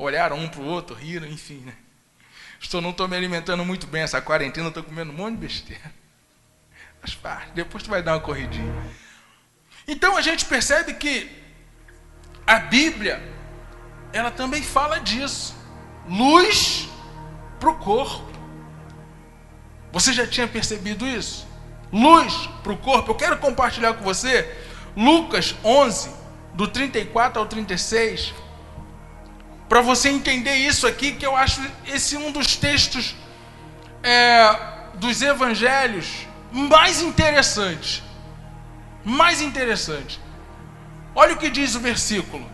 olharam um para o outro, riram, enfim, né? Não estou me alimentando muito bem essa quarentena, estou comendo um monte de besteira. Mas depois tu vai dar uma corridinha. Então a gente percebe que a Bíblia, ela também fala disso. Luz para o corpo. Você já tinha percebido isso? Luz para o corpo. Eu quero compartilhar com você Lucas 11, do 34 ao 36, para você entender isso aqui, que eu acho esse um dos textos dos evangelhos mais interessantes. Olha o que diz o versículo.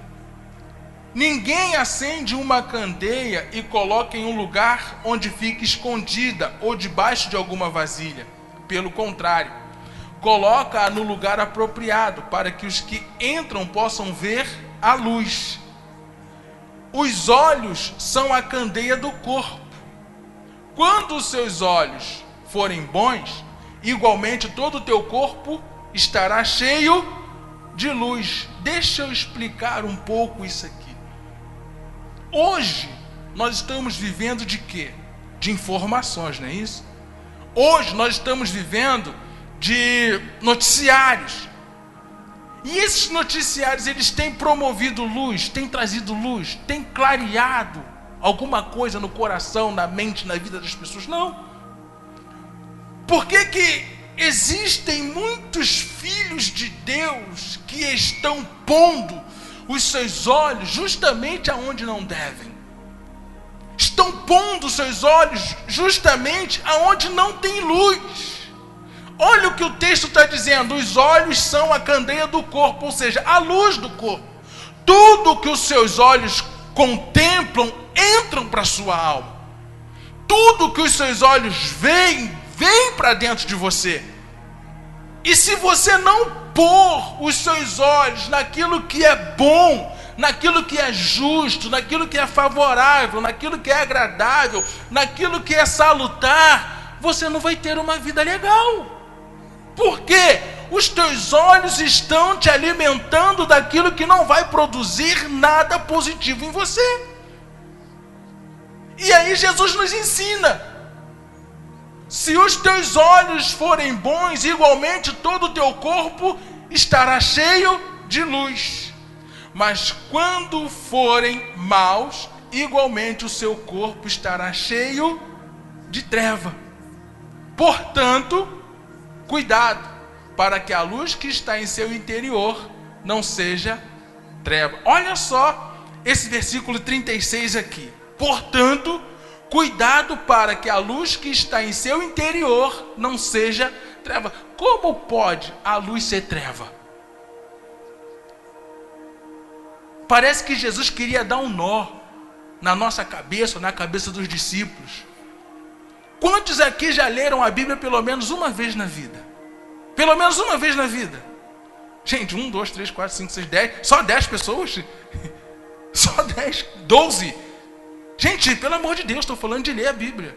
Ninguém acende uma candeia e coloca em um lugar onde fica escondida ou debaixo de alguma vasilha. Pelo contrário, coloca-a no lugar apropriado, para que os que entram possam ver a luz. Os olhos são a candeia do corpo. Quando os seus olhos forem bons, igualmente todo o teu corpo estará cheio de luz. Deixa eu explicar um pouco isso aqui. Hoje, nós estamos vivendo de quê? De informações, não é isso? Hoje, nós estamos vivendo de noticiários. E esses noticiários, eles têm promovido luz, têm trazido luz, têm clareado alguma coisa no coração, na mente, na vida das pessoas? Não. Por que existem muitos filhos de Deus que estão pondo os seus olhos justamente aonde não devem? Estão pondo os seus olhos justamente aonde não tem luz. Olha o que o texto está dizendo. Os olhos são a candeia do corpo, ou seja, a luz do corpo. Tudo que os seus olhos contemplam entram para a sua alma. Tudo que os seus olhos veem, vem para dentro de você. E se você não pôr os seus olhos naquilo que é bom, naquilo que é justo, naquilo que é favorável, naquilo que é agradável, naquilo que é salutar, você não vai ter uma vida legal. Por quê? Os teus olhos estão te alimentando daquilo que não vai produzir nada positivo em você. E aí Jesus nos ensina: se os teus olhos forem bons, igualmente todo o teu corpo estará cheio de luz. Mas quando forem maus, igualmente o seu corpo estará cheio de treva. Portanto, cuidado, para que a luz que está em seu interior não seja treva. Olha só esse versículo 36 aqui. Portanto, cuidado para que a luz que está em seu interior não seja treva. Como pode a luz ser treva? Parece que Jesus queria dar um nó na nossa cabeça, na cabeça dos discípulos. Quantos aqui já leram a Bíblia pelo menos uma vez na vida? Pelo menos uma vez na vida. Gente, 1, 2, 3, 4, 5, 6, 10. Só 10 pessoas? Só 10, 12. Gente, pelo amor de Deus, estou falando de ler a Bíblia.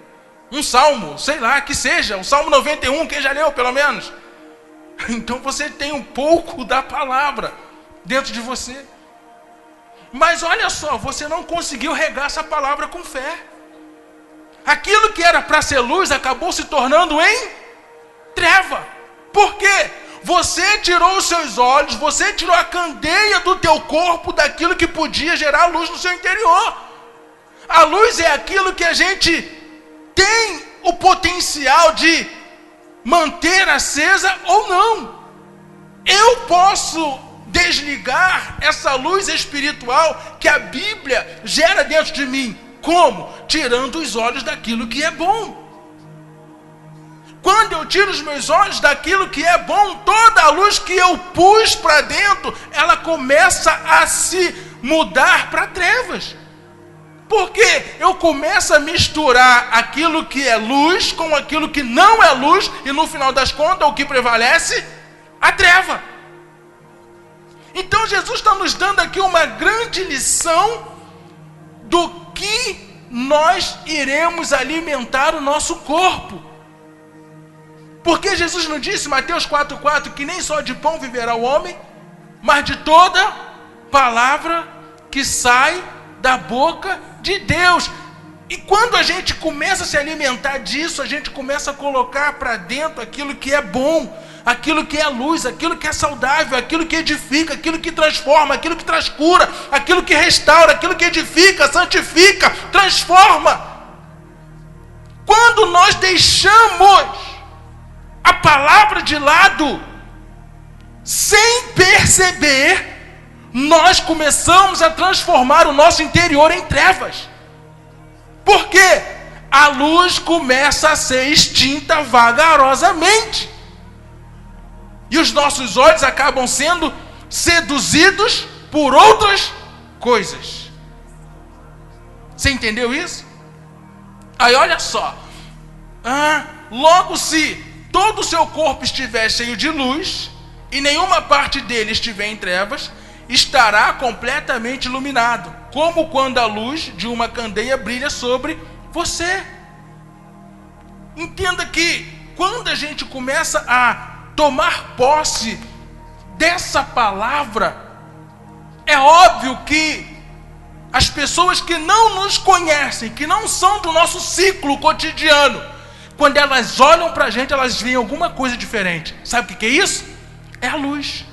Um salmo, sei lá, que seja. O Salmo 91, quem já leu pelo menos? Então você tem um pouco da palavra dentro de você. Mas olha só, você não conseguiu regar essa palavra com fé. Aquilo que era para ser luz acabou se tornando em treva. Por quê? Você tirou os seus olhos, você tirou a candeia do teu corpo daquilo que podia gerar luz no seu interior. A luz é aquilo que a gente tem o potencial de manter acesa ou não. Eu posso desligar essa luz espiritual que a Bíblia gera dentro de mim. Como? Tirando os olhos daquilo que é bom. Quando eu tiro os meus olhos daquilo que é bom, toda a luz que eu pus para dentro, ela começa a se mudar para trevas. Porque eu começo a misturar aquilo que é luz com aquilo que não é luz, e no final das contas o que prevalece? A treva. Então Jesus está nos dando aqui uma grande lição do que nós iremos alimentar o nosso corpo. Porque Jesus não disse, Mateus 4,4, que nem só de pão viverá o homem, mas de toda palavra que sai da boca de Deus. E quando a gente começa a se alimentar disso, a gente começa a colocar para dentro aquilo que é bom, aquilo que é luz, aquilo que é saudável, aquilo que edifica, aquilo que transforma, aquilo que traz cura, aquilo que restaura, aquilo que edifica, santifica, transforma. Quando nós deixamos a palavra de lado, sem perceber, nós começamos a transformar o nosso interior em trevas. Por quê? A luz começa a ser extinta vagarosamente. E os nossos olhos acabam sendo seduzidos por outras coisas. Você entendeu isso? Aí olha só. Logo, se todo o seu corpo estiver cheio de luz e nenhuma parte dele estiver em trevas, estará completamente iluminado, como quando a luz de uma candeia brilha sobre você. Entenda que quando a gente começa a tomar posse dessa palavra, é óbvio que as pessoas que não nos conhecem, que não são do nosso ciclo cotidiano, quando elas olham para a gente, elas veem alguma coisa diferente. Sabe o que é isso? É a luz.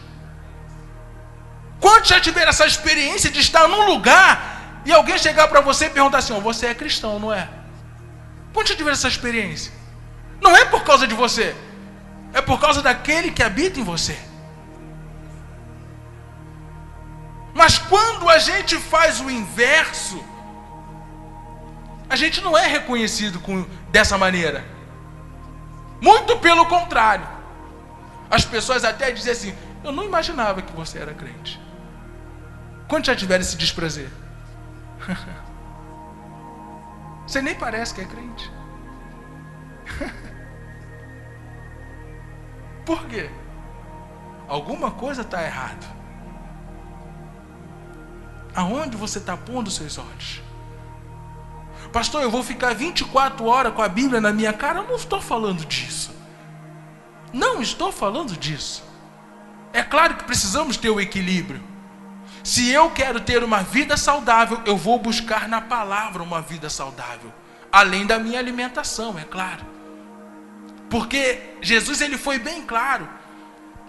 Quando já tiver essa experiência de estar num lugar e alguém chegar para você e perguntar assim: você é cristão, não é? Quando já tiver essa experiência, não é por causa de você, é por causa daquele que habita em você. Mas quando a gente faz o inverso, a gente não é reconhecido dessa maneira. Muito pelo contrário. As pessoas até dizem assim: eu não imaginava que você era crente. Quando já tiver esse desprazer? Você nem parece que é crente. Por quê? Alguma coisa está errada. Aonde você está pondo os seus olhos? Pastor, eu vou ficar 24 horas com a Bíblia na minha cara? Eu não estou falando disso. Não estou falando disso. É claro que precisamos ter o equilíbrio. Se eu quero ter uma vida saudável, eu vou buscar na palavra uma vida saudável, além da minha alimentação, é claro. Porque Jesus, ele foi bem claro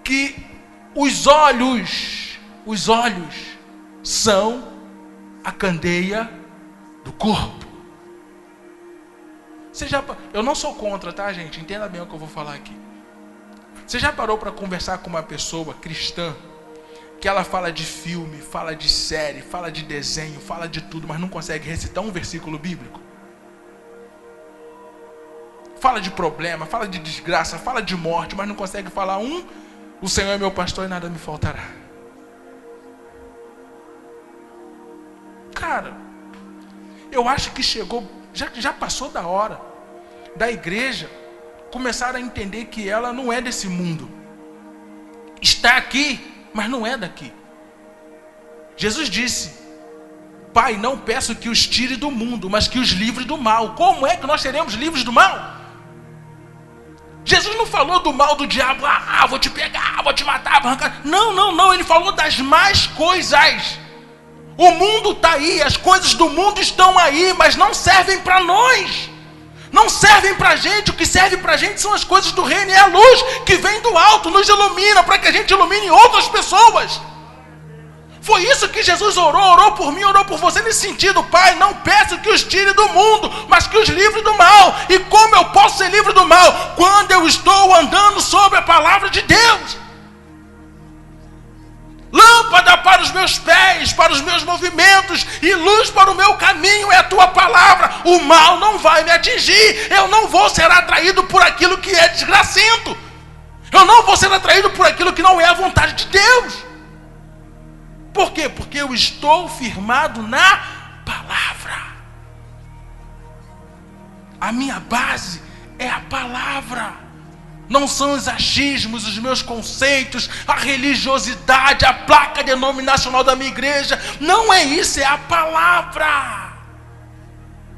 que os olhos são a candeia do corpo. Eu não sou contra, tá, gente? Entenda bem o que eu vou falar aqui. Você já parou para conversar com uma pessoa cristã que ela fala de filme, fala de série, fala de desenho, fala de tudo, mas não consegue recitar um versículo bíblico? Fala de problema, fala de desgraça, fala de morte, mas não consegue falar o Senhor é meu pastor e nada me faltará. Cara, eu acho que já passou da hora da igreja começar a entender que ela não é desse mundo. Está aqui, mas não é daqui. Jesus disse: Pai, não peço que os tire do mundo, mas que os livre do mal. Como é que nós seremos livres do mal? Jesus não falou do mal do diabo: vou te pegar, vou te matar, vou arrancar. Não, ele falou das más coisas. O mundo está aí, as coisas do mundo estão aí, mas não servem para nós. Não servem para a gente. O que serve para a gente são as coisas do reino. É a luz que vem do alto, nos ilumina, para que a gente ilumine outras pessoas. Foi isso que Jesus orou por mim, orou por você nesse sentido. Pai, não peço que os tire do mundo, mas que os livre do mal. E como eu posso ser livre do mal? Quando eu estou andando sobre a palavra de Deus. Lâmpada para os meus pés, para os meus movimentos, e luz para o meu caminho é a tua palavra. O mal não vai me atingir. Eu não vou ser atraído por aquilo que é desgracento. Eu não vou ser atraído por aquilo que não é a vontade de Deus. Por quê? Porque eu estou firmado na palavra. A minha base é a palavra. Não são os achismos, os meus conceitos, a religiosidade, a placa denominacional da minha igreja. Não é isso, é a palavra.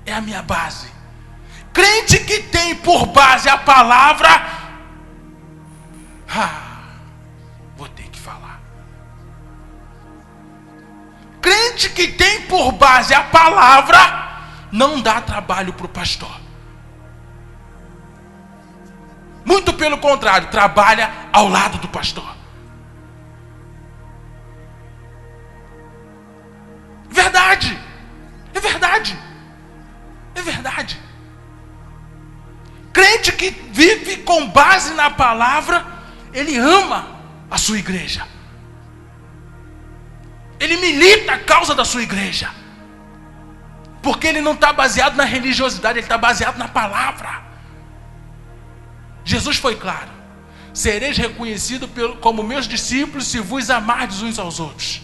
É a minha base. Crente que tem por base a palavra, vou ter que falar. crente que tem por base a palavra não dá trabalho para o pastor. Muito pelo contrário, trabalha ao lado do pastor. Verdade. É verdade. É verdade. Crente que vive com base na palavra, ele ama a sua igreja. Ele milita a causa da sua igreja. Porque ele não está baseado na religiosidade, ele está baseado na palavra. Jesus foi claro: sereis reconhecidos como meus discípulos se vos amardes uns aos outros.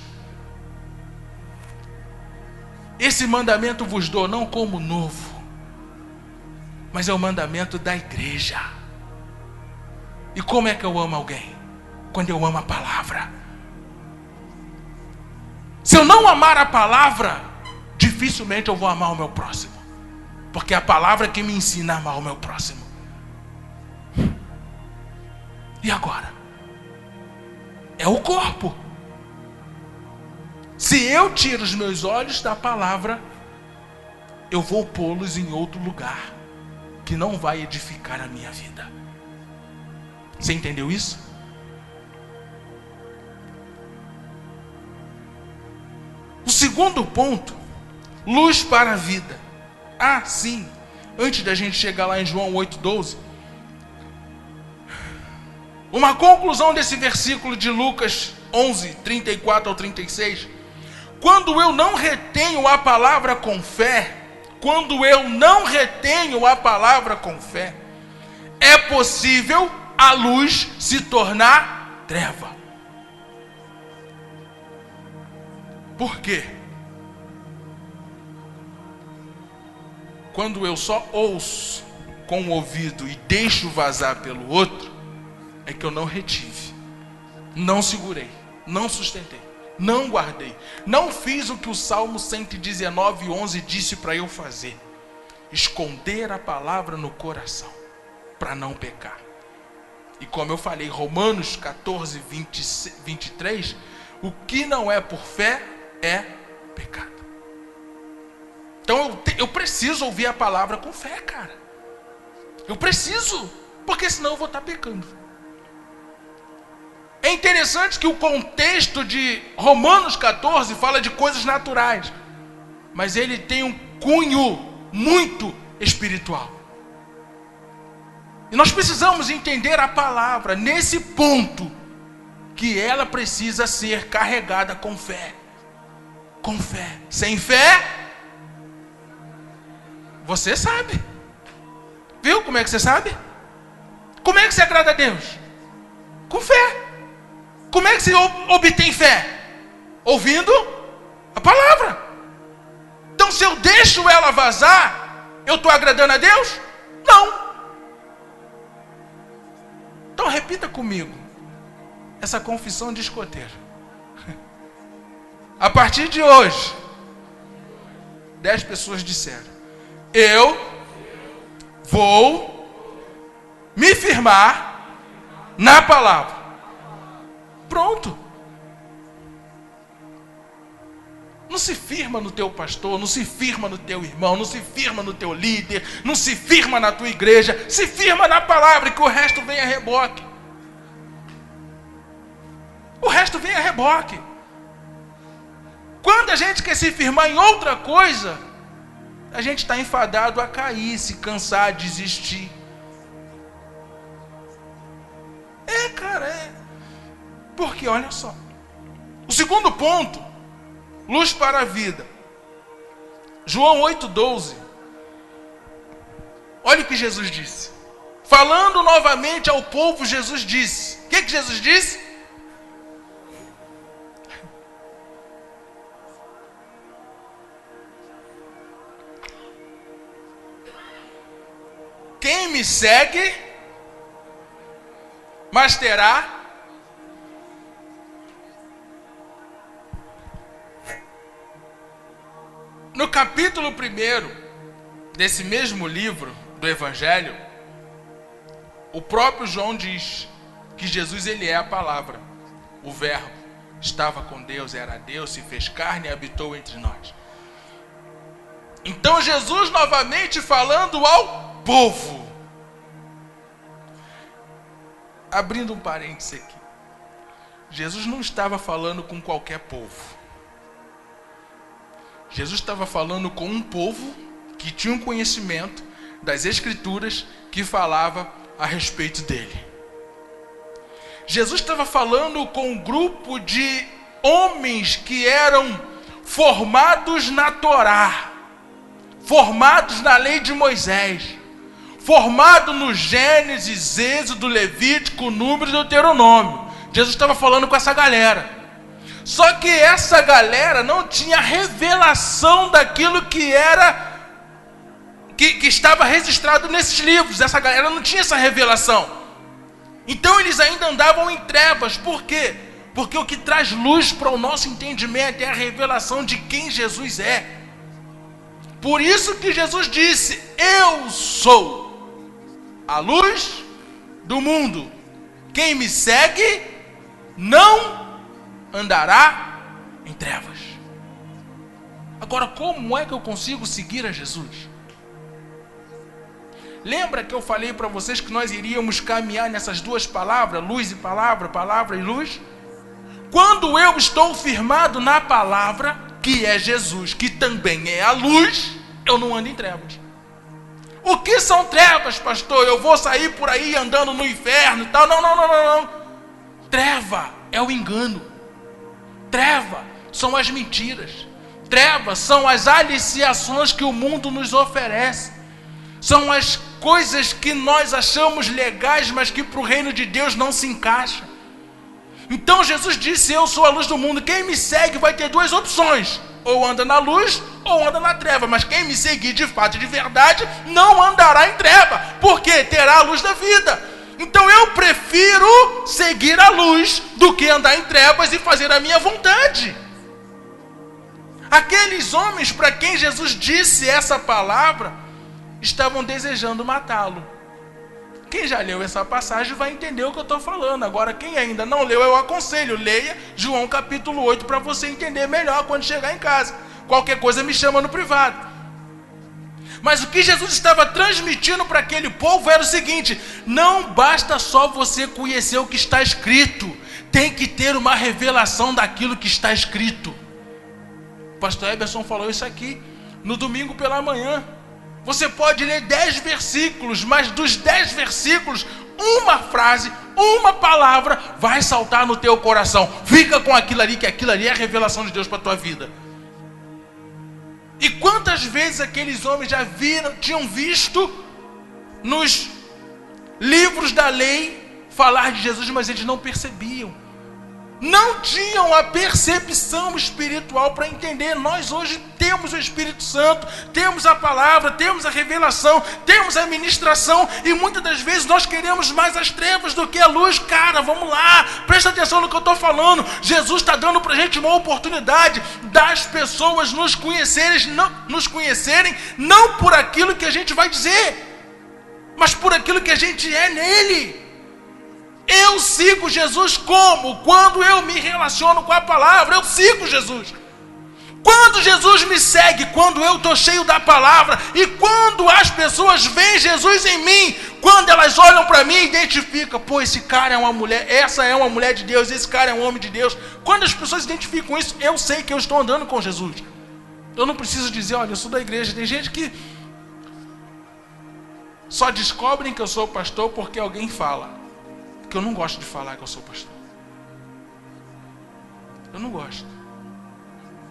Esse mandamento vos dou não como novo, mas é o mandamento da igreja. E como é que eu amo alguém? Quando eu amo a palavra. Se eu não amar a palavra, dificilmente eu vou amar o meu próximo, porque é a palavra que me ensina a amar o meu próximo. E agora? É o corpo. Se eu tiro os meus olhos da palavra, eu vou pô-los em outro lugar que não vai edificar a minha vida. Você entendeu isso? O segundo ponto, luz para a vida. Ah, sim, antes da gente chegar lá em João 8,12, uma conclusão desse versículo de Lucas 11, 34 ao 36. Quando eu não retenho a palavra com fé, é possível a luz se tornar treva. Por quê? Quando eu só ouço com o ouvido e deixo vazar pelo outro, é que eu não retive, não segurei, não sustentei, não guardei, não fiz o que o Salmo 119:11 disse para eu fazer: esconder a palavra no coração, para não pecar. E como eu falei, Romanos 14, 23, o que não é por fé é pecado. Então eu preciso ouvir a palavra com fé, cara. Eu preciso, porque senão eu vou estar pecando. É interessante que o contexto de Romanos 14 fala de coisas naturais, mas ele tem um cunho muito espiritual. E nós precisamos entender a palavra nesse ponto, que ela precisa ser carregada com fé. Com fé. Sem fé, você sabe. Viu como é que você sabe? Como é que você agrada a Deus? Com fé. Como é que você obtém fé? Ouvindo a palavra. Então, se eu deixo ela vazar, eu estou agradando a Deus? Não. Então repita comigo essa confissão de escoteiro. A partir de hoje, 10 pessoas disseram: eu vou me firmar na palavra. Pronto. Não se firma no teu pastor, não se firma no teu irmão, não se firma no teu líder, não se firma na tua igreja, se firma na palavra, que o resto vem a reboque. O resto vem a reboque. Quando a gente quer se firmar em outra coisa, a gente está enfadado a cair, se cansar, desistir. Cara, Porque, olha só, o segundo ponto, luz para a vida. João 8,12. Olha o que Jesus disse. Falando novamente ao povo, Jesus disse. O que Jesus disse? Quem me segue, mas terá no capítulo 1 desse mesmo livro do Evangelho, o próprio João diz que Jesus, ele é a palavra, o verbo. estava com Deus, era Deus, se fez carne e habitou entre nós. Então Jesus novamente falando ao povo. Abrindo um parêntese aqui. Jesus não estava falando com qualquer povo. Jesus estava falando com um povo que tinha um conhecimento das Escrituras que falava a respeito dele. Jesus estava falando com um grupo de homens que eram formados na Torá, formados na lei de Moisés, formados no Gênesis, Êxodo, Levítico, Números e Deuteronômio. Jesus estava falando com essa galera. Só que essa galera não tinha revelação daquilo que era que estava registrado nesses livros. Essa galera não tinha essa revelação. Então eles ainda andavam em trevas. Por quê? Porque o que traz luz para o nosso entendimento é a revelação de quem Jesus é. Por isso que Jesus disse: eu sou a luz do mundo. Quem me segue não andará em trevas. Agora, como é que eu consigo seguir a Jesus? Lembra que eu falei para vocês que nós iríamos caminhar nessas duas palavras, luz e palavra, palavra e luz? Quando eu estou firmado na palavra, que é Jesus, que também é a luz, eu não ando em trevas. O que são trevas, pastor? Eu vou sair por aí andando no inferno e tal? Não. Treva é o engano. Treva são as mentiras. Trevas são as aliciações que o mundo nos oferece. São as coisas que nós achamos legais, mas que para o reino de Deus não se encaixa. Então Jesus disse: eu sou a luz do mundo. Quem me segue vai ter duas opções: ou anda na luz ou anda na treva. Mas quem me seguir de fato e de verdade não andará em treva, porque terá a luz da vida. Então eu prefiro seguir a luz do que andar em trevas e fazer a minha vontade. Aqueles homens para quem Jesus disse essa palavra estavam desejando matá-lo. Quem já leu essa passagem vai entender o que eu estou falando. Agora, quem ainda não leu, eu aconselho, leia João capítulo 8 para você entender melhor quando chegar em casa. Qualquer coisa me chama no privado. Mas o que Jesus estava transmitindo para aquele povo era o seguinte: não basta só você conhecer o que está escrito, tem que ter uma revelação daquilo que está escrito. O pastor Eberson falou isso aqui no domingo pela manhã. Você pode ler 10 versículos, mas dos 10 versículos, uma frase, uma palavra vai saltar no teu coração. Fica com aquilo ali, que aquilo ali é a revelação de Deus para a tua vida. E quantas vezes aqueles homens já tinham visto nos livros da lei falar de Jesus, mas eles não percebiam. Não tinham a percepção espiritual para entender. Nós hoje temos o Espírito Santo, temos a palavra, temos a revelação, temos a ministração, e muitas das vezes nós queremos mais as trevas do que a luz. Cara, vamos lá, presta atenção no que eu estou falando. Jesus está dando para a gente uma oportunidade das pessoas nos conhecerem, não por aquilo que a gente vai dizer, mas por aquilo que a gente é nele. Eu sigo Jesus como? Quando eu me relaciono com a palavra, eu sigo Jesus. Quando Jesus me segue, quando eu estou cheio da palavra, e quando as pessoas veem Jesus em mim, quando elas olham para mim e identificam: pô, esse cara é uma mulher, essa é uma mulher de Deus, esse cara é um homem de Deus. Quando as pessoas identificam isso, eu sei que eu estou andando com Jesus. Eu não preciso dizer: olha, eu sou da igreja. Tem gente que só descobrem que eu sou pastor porque alguém fala. Porque eu não gosto de falar que eu sou pastor. Eu não gosto.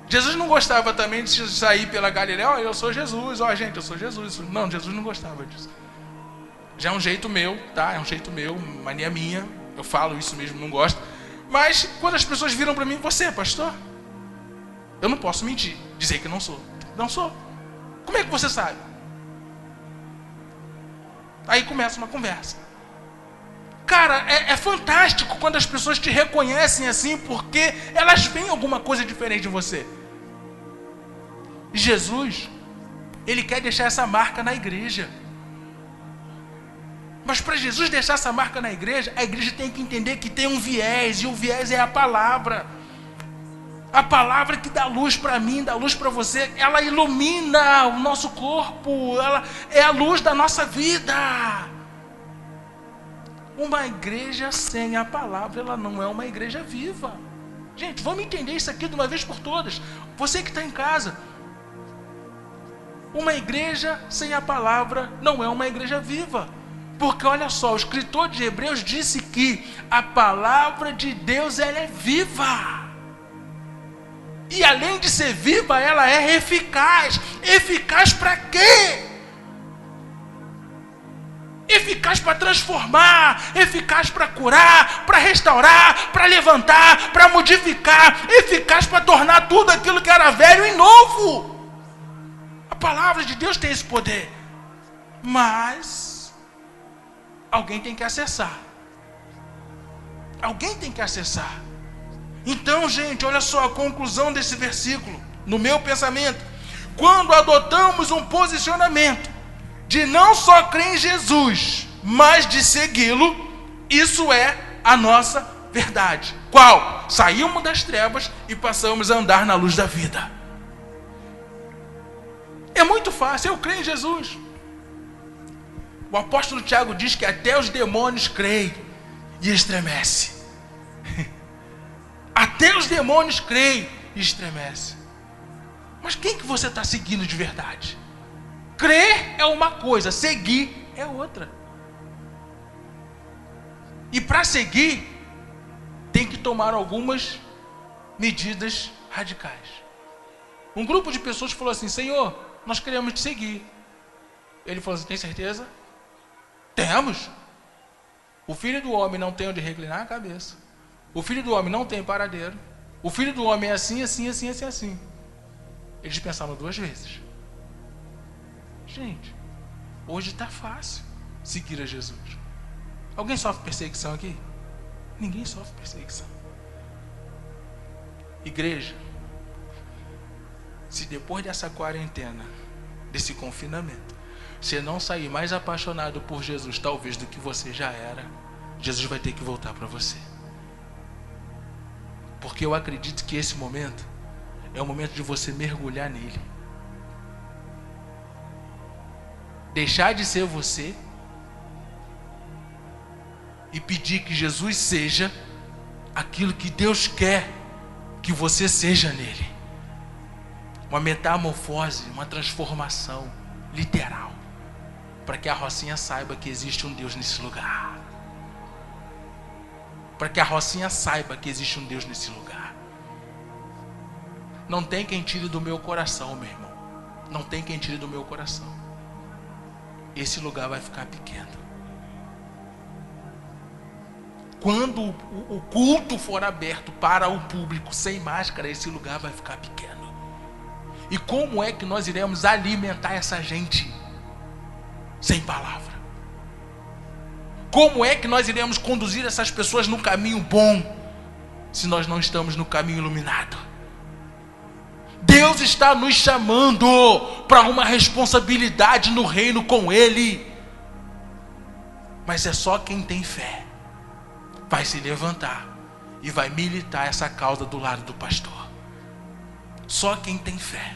Jesus não gostava também de sair pela Galileia: ó, eu sou Jesus, ó, gente, eu sou Jesus. Não, Jesus não gostava disso. Já é um jeito meu, tá? É um jeito meu, mania minha. Eu falo isso mesmo, não gosto. Mas quando as pessoas viram para mim: você é pastor? Eu não posso mentir, dizer que não sou. Não sou. Como é que você sabe? Aí começa uma conversa. Cara, é fantástico quando as pessoas te reconhecem assim, porque elas veem alguma coisa diferente em você. E Jesus, Ele quer deixar essa marca na igreja. Mas para Jesus deixar essa marca na igreja, a igreja tem que entender que tem um viés, e o viés é a palavra. A palavra que dá luz para mim, dá luz para você, ela ilumina o nosso corpo, ela é a luz da nossa vida. Uma igreja sem a palavra, ela não é uma igreja viva. Gente, vamos entender isso aqui de uma vez por todas. Você que está em casa, uma igreja sem a palavra não é uma igreja viva. Porque olha só, o escritor de Hebreus disse que a palavra de Deus, ela é viva. E além de ser viva, ela é eficaz. Eficaz para quê? Eficaz para transformar, eficaz para curar, para restaurar, para levantar, para modificar, eficaz para tornar tudo aquilo que era velho em novo. A palavra de Deus tem esse poder. Mas alguém tem que acessar. Alguém tem que acessar. Então, gente, olha só a conclusão desse versículo, no meu pensamento. Quando adotamos um posicionamento de não só crer em Jesus, mas de segui-lo, isso é a nossa verdade. Qual? Saímos das trevas e passamos a andar na luz da vida. É muito fácil, eu creio em Jesus. O apóstolo Tiago diz que até os demônios creem e estremecem. Até os demônios creem e estremecem. Mas quem que você está seguindo de verdade? Crer é uma coisa, seguir é outra. E para seguir, tem que tomar algumas medidas radicais. Um grupo de pessoas falou assim: Senhor, nós queremos te seguir. Ele falou assim: tem certeza? Temos. O filho do homem não tem onde reclinar a cabeça. O filho do homem não tem paradeiro. O filho do homem é assim, assim, assim, assim, assim. Eles pensaram duas vezes. Gente, hoje está fácil seguir a Jesus. Alguém sofre perseguição aqui? Ninguém sofre perseguição. Igreja, se depois dessa quarentena, desse confinamento, você não sair mais apaixonado por Jesus, talvez, do que você já era, Jesus vai ter que voltar para você. Porque eu acredito que esse momento é o momento de você mergulhar nele. Deixar de ser você e pedir que Jesus seja aquilo que Deus quer que você seja nele. Uma metamorfose, uma transformação literal, para que a Rocinha saiba que existe um Deus nesse lugar. Para que a Rocinha saiba que existe um Deus nesse lugar. Não tem quem tire do meu coração, meu irmão. Não tem quem tire do meu coração. Esse lugar vai ficar pequeno. Quando o culto for aberto para o público sem máscara, esse lugar vai ficar pequeno. E como é que nós iremos alimentar essa gente sem palavra? Como é que nós iremos conduzir essas pessoas no caminho bom, se nós não estamos no caminho iluminado? Deus está nos chamando para uma responsabilidade no reino com Ele. Mas é só quem tem fé vai se levantar e vai militar essa causa do lado do pastor. Só quem tem fé.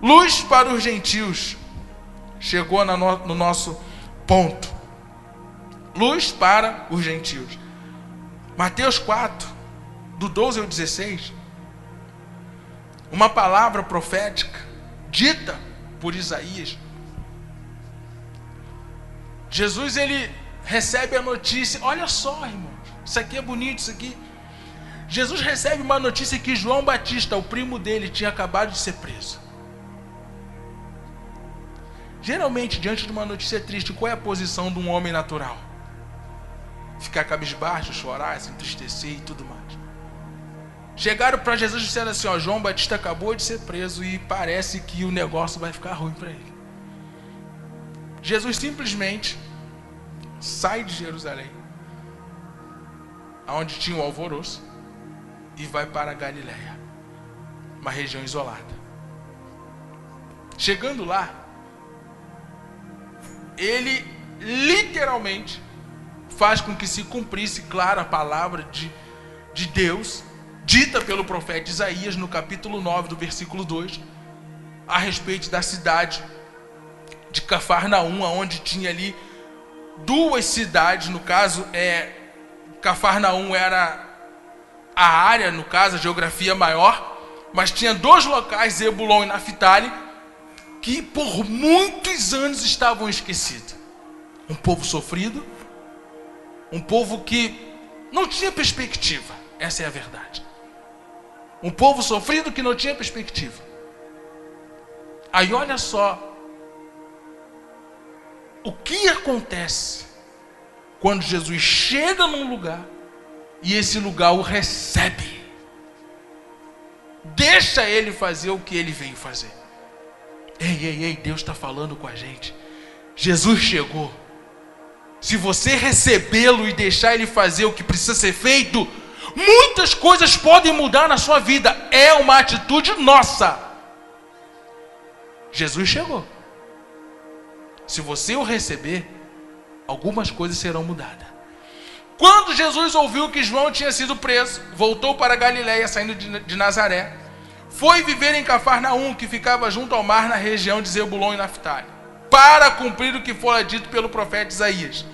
Luz para os gentios. Chegou no nosso ponto. Luz para os gentios. Mateus 4, do 12 ao 16. Uma palavra profética dita por Isaías. Jesus, ele recebe a notícia. Olha só, irmãos, isso aqui é bonito, isso aqui. Jesus recebe uma notícia que João Batista, o primo dele, tinha acabado de ser preso. Geralmente, diante de uma notícia triste, qual é a posição de um homem natural? Ficar cabisbaixo, chorar, se entristecer e tudo mais. Chegaram para Jesus e disseram assim: ó, João Batista acabou de ser preso e parece que o negócio vai ficar ruim para ele. Jesus simplesmente sai de Jerusalém, onde tinha o alvoroço, e vai para a Galileia, uma região isolada. Chegando lá, ele literalmente faz com que se cumprisse, claro, a palavra de Deus, dita pelo profeta Isaías no capítulo 9, do versículo 2, a respeito da cidade de Cafarnaum, onde tinha ali duas cidades. No caso, Cafarnaum era a área, no caso, a geografia maior, mas tinha dois locais, Zebulon e Naftali, que por muitos anos estavam esquecidos. Um povo sofrido, um povo que não tinha perspectiva, essa é a verdade. Um povo sofrido que não tinha perspectiva. Aí olha só o que acontece quando Jesus chega num lugar e esse lugar o recebe. Deixa ele fazer o que ele veio fazer. Ei, Deus está falando com a gente. Jesus chegou. Se você recebê-lo e deixar ele fazer o que precisa ser feito, muitas coisas podem mudar na sua vida. É uma atitude nossa. Jesus chegou. Se você o receber, algumas coisas serão mudadas. Quando Jesus ouviu que João tinha sido preso, voltou para Galiléia, saindo de Nazaré, foi viver em Cafarnaum, que ficava junto ao mar, na região de Zebulon e Naftali, para cumprir o que fora dito pelo profeta Isaías.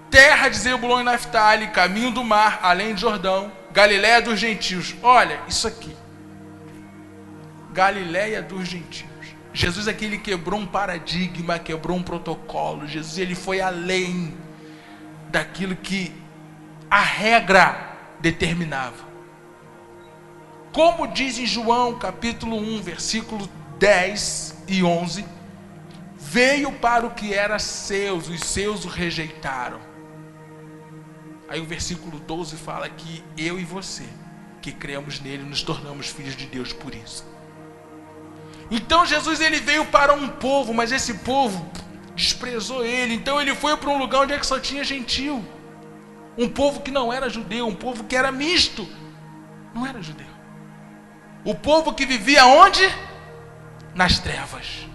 Terra de Zebulon e Naftali, caminho do mar, além de Jordão, Galiléia dos gentios. Olha, isso aqui. Galiléia dos gentios. Jesus aqui, ele quebrou um paradigma, quebrou um protocolo. Jesus, ele foi além daquilo que a regra determinava. Como diz em João capítulo 1, versículo 10 e 11, veio para o que era seus, os seus o rejeitaram. Aí o versículo 12 fala que eu e você, que cremos nele, nos tornamos filhos de Deus por isso. Então Jesus, ele veio para um povo, mas esse povo desprezou ele. Então ele foi para um lugar onde é que só tinha gentil. Um povo que não era judeu, um povo que era misto. Não era judeu. O povo que vivia onde? Nas trevas.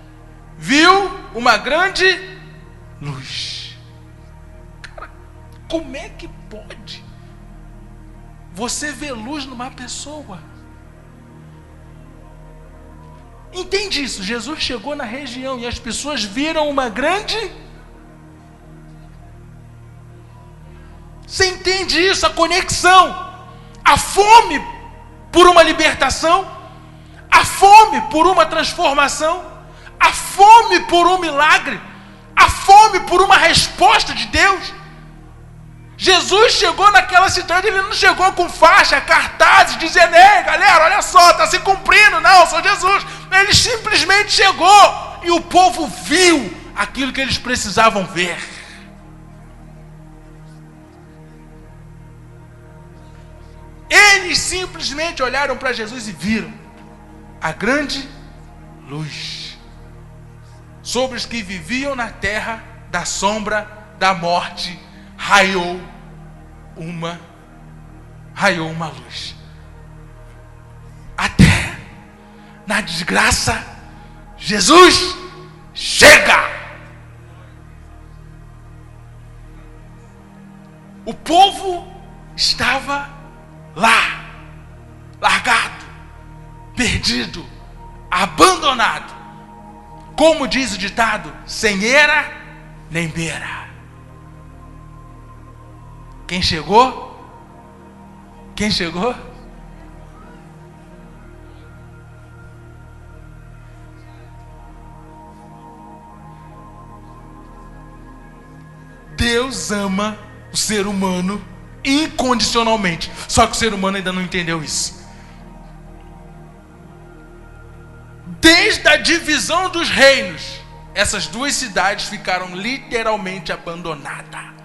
Viu uma grande luz. Cara, como é que pode você ver luz numa pessoa? Entende isso? Jesus chegou na região e as pessoas viram uma grande... Você entende isso? A conexão, a fome por uma libertação, a fome por uma transformação, a fome por um milagre, a fome por uma resposta de Deus. Jesus chegou naquela cidade, ele não chegou com faixa, cartazes, dizendo: ei galera, olha só, está se cumprindo. Não, eu sou Jesus. Ele simplesmente chegou e o povo viu aquilo que eles precisavam ver. Eles simplesmente olharam para Jesus e viram a grande luz sobre os que viviam na terra da sombra da morte. Raiou uma luz. Até na desgraça, Jesus chega. O povo estava lá, largado, perdido, abandonado. Como diz o ditado, sem eira nem beira. Quem chegou? Quem chegou? Deus ama o ser humano incondicionalmente. Só que o ser humano ainda não entendeu isso. Desde a divisão dos reinos, essas duas cidades ficaram literalmente abandonadas.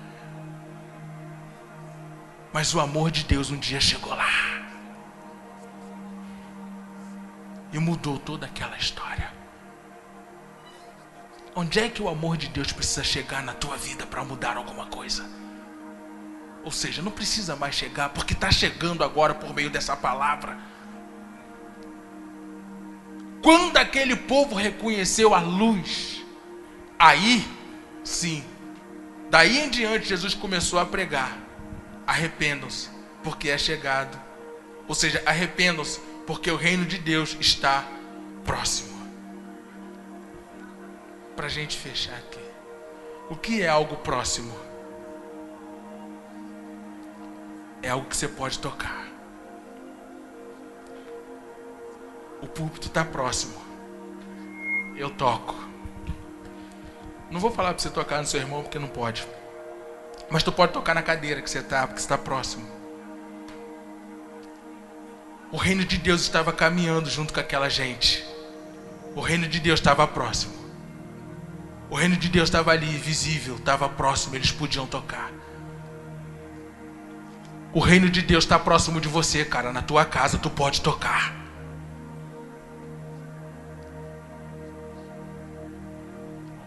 Mas o amor de Deus um dia chegou lá e mudou toda aquela história. Onde é que o amor de Deus precisa chegar na tua vida para mudar alguma coisa? Ou seja, não precisa mais chegar, porque está chegando agora por meio dessa palavra. Quando aquele povo reconheceu a luz, aí sim Daí em diante, Jesus começou a pregar: arrependam-se, porque é chegado. Ou seja, arrependam-se, porque o reino de Deus está próximo. Para a gente fechar aqui, o que é algo próximo? É algo que você pode tocar. O púlpito está próximo. Eu toco. Não vou falar para você tocar no seu irmão, porque não pode. Mas tu pode tocar na cadeira que você está, porque você está próximo. O reino de Deus estava caminhando junto com aquela gente. O reino de Deus estava próximo. O reino de Deus estava ali, visível, estava próximo, eles podiam tocar. O reino de Deus está próximo de você, cara. Na tua casa tu pode tocar.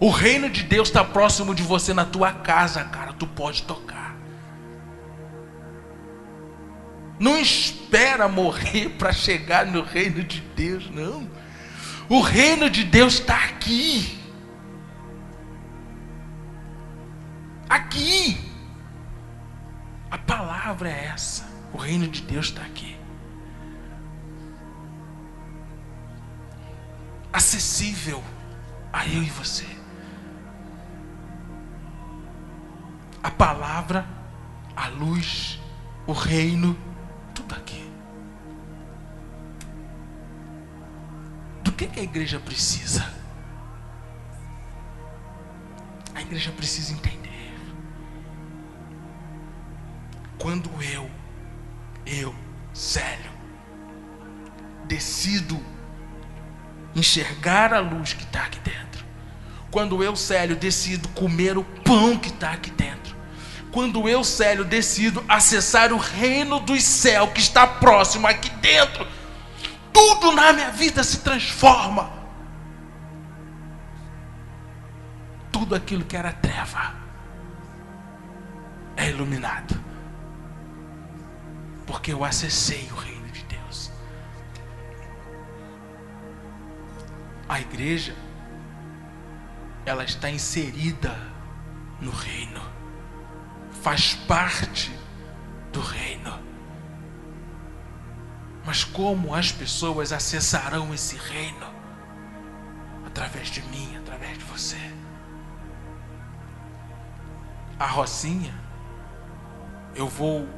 O reino de Deus está próximo de você na tua casa, cara. Tu pode tocar. Não espera morrer para chegar no reino de Deus, não. O reino de Deus está aqui. Aqui. A palavra é essa. O reino de Deus está aqui. Acessível a eu e você. A palavra, a luz, o reino, tudo aqui. Do que a igreja precisa? A igreja precisa entender. Quando eu, Célio, decido enxergar a luz que está aqui dentro. Quando eu, Célio, decido comer o pão que está aqui dentro. Quando eu, Célio, decido acessar o reino dos céus que está próximo aqui dentro, tudo na minha vida se transforma. Tudo aquilo que era treva é iluminado. Porque eu acessei o reino de Deus. A igreja, ela está inserida no reino. Faz parte do reino. Mas como as pessoas acessarão esse reino? Através de mim, através de você. A Rocinha, eu vou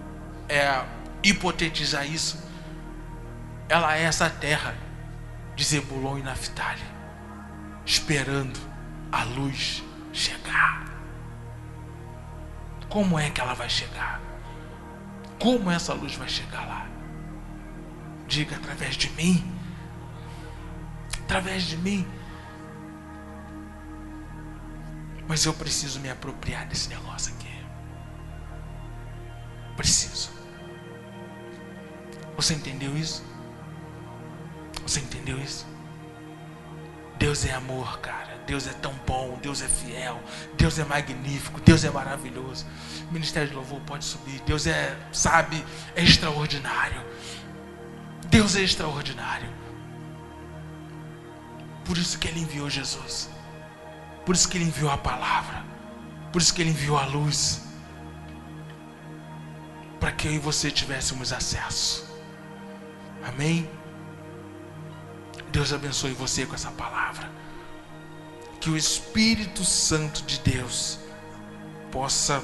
hipotetizar isso. Ela é essa terra de Zebulon e Naftali, esperando a luz chegar. Como é que ela vai chegar? Como essa luz vai chegar lá? Diga: através de mim. Através de mim. Mas eu preciso me apropriar desse negócio aqui. Preciso. Você entendeu isso? Você entendeu isso? Deus é amor, cara. Deus é tão bom. Deus é fiel. Deus é magnífico. Deus é maravilhoso. O Ministério de Louvor pode subir. Deus é extraordinário. Deus é extraordinário. Por isso que Ele enviou Jesus. Por isso que Ele enviou a palavra. Por isso que Ele enviou a luz. Para que eu e você tivéssemos acesso. Amém? Deus abençoe você com essa palavra. Que o Espírito Santo de Deus possa,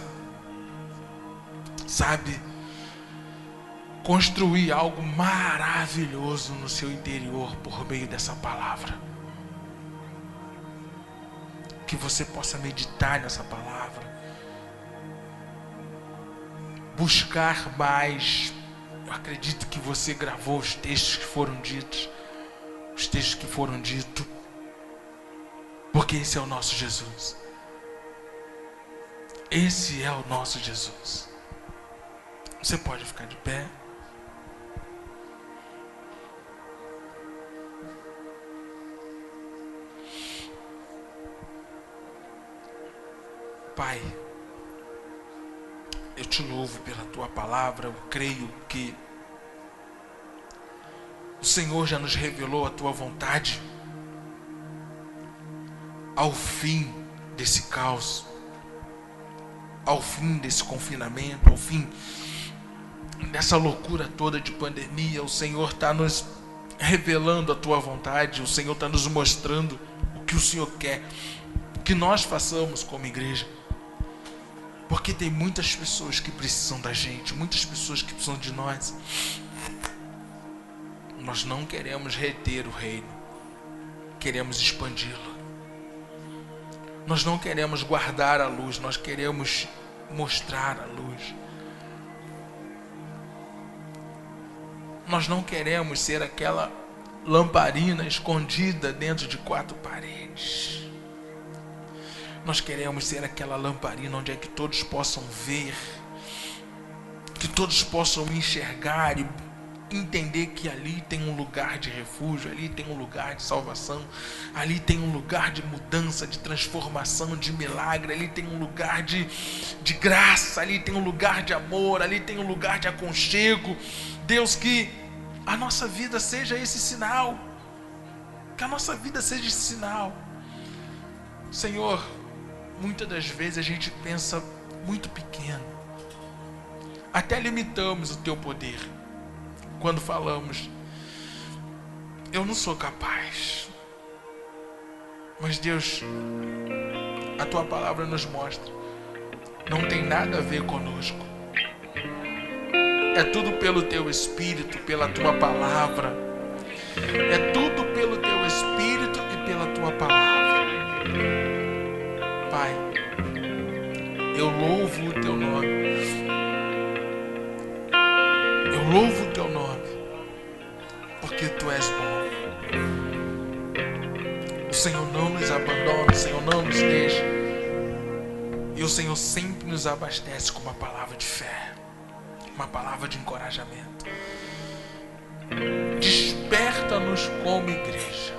construir algo maravilhoso no seu interior por meio dessa palavra. Que você possa meditar nessa palavra. Buscar mais. Eu acredito que você gravou os textos que foram ditos. Os textos que foram ditos. Porque esse é o nosso Jesus. Esse é o nosso Jesus. Você pode ficar de pé. Pai, eu te louvo pela tua palavra. Eu creio que o Senhor já nos revelou a tua vontade ao fim desse caos. ao fim desse confinamento, ao fim dessa loucura toda de pandemia, o Senhor está nos revelando a tua vontade, o Senhor está nos mostrando o que o Senhor quer que nós façamos como igreja. Porque tem muitas pessoas que precisam da gente, muitas pessoas que precisam de nós. Nós não queremos reter o reino, queremos expandi-lo. Nós não queremos guardar a luz, nós queremos mostrar a luz. Nós não queremos ser aquela lamparina escondida dentro de 4 paredes. Nós queremos ser aquela lamparina onde é que todos possam ver, que todos possam enxergar e entender que ali tem um lugar de refúgio, ali tem um lugar de salvação, ali tem um lugar de mudança, de transformação, de milagre, ali tem um lugar de graça, ali tem um lugar de amor, ali tem um lugar de aconchego. Deus, que a nossa vida seja esse sinal, que a nossa vida seja esse sinal. Senhor, muitas das vezes a gente pensa muito pequeno, até limitamos o teu poder quando falamos: eu não sou capaz. Mas Deus, a tua palavra nos mostra, não tem nada a ver conosco. É tudo pelo teu Espírito, pela tua palavra. É tudo pelo teu Espírito e pela tua palavra. Pai, eu louvo o teu nome. Eu louvo o teu nome, porque tu és bom. O Senhor não nos abandona, o Senhor não nos deixa. E o Senhor sempre nos abastece com uma palavra de fé, uma palavra de encorajamento. Desperta-nos como igreja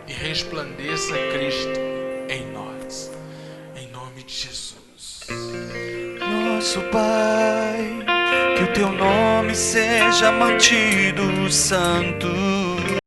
e resplandeça Cristo em nós, em nome de Jesus. Nosso Pai, que o teu nome seja mantido santo.